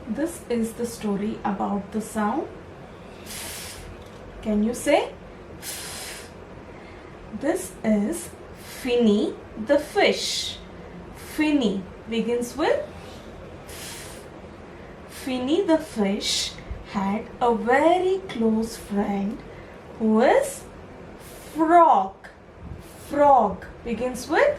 This is the story about the sound. Can you say? This is Finny the fish. Finny begins with Finny the fish had a very close friend who is Frog. Frog begins with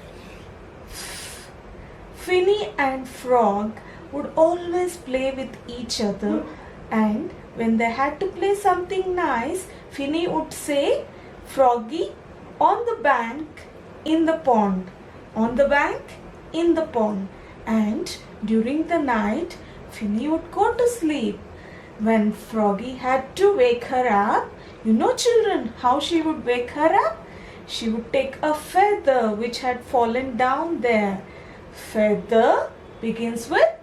Finny and Frog would always play with each other, and when they had to play something nice, Finny would say, Froggy, on the bank, in the pond. On the bank, in the pond. And during the night, Finny would go to sleep. When Froggy had to wake her up, you know children how she would wake her up? She would take a feather which had fallen down there. Feather begins with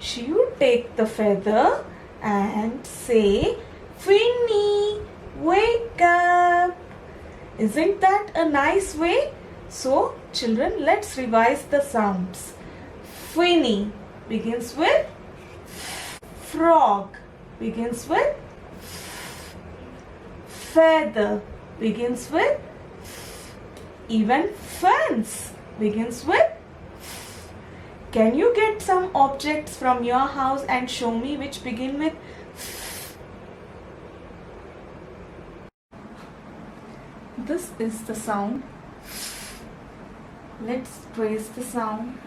she would take the feather and say, Finny, wake up. Isn't that a nice way? So, children, let's revise the sounds. Finny begins with Frog begins with Feather begins with even Fence begins with. Can you get some objects from your house and show me which begin with? This is the sound. Let's trace the sound.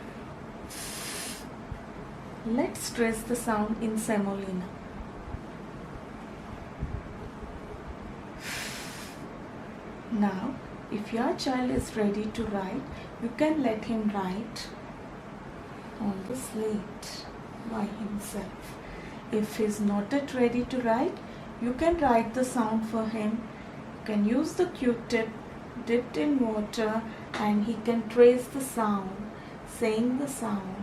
Let's trace the sound in semolina. Now, if your child is ready to write, you can let him write on the slate by himself. If he is not yet ready to write, you can write the sound for him. You can use the Q-tip dipped in water and he can trace the sound, saying the sound.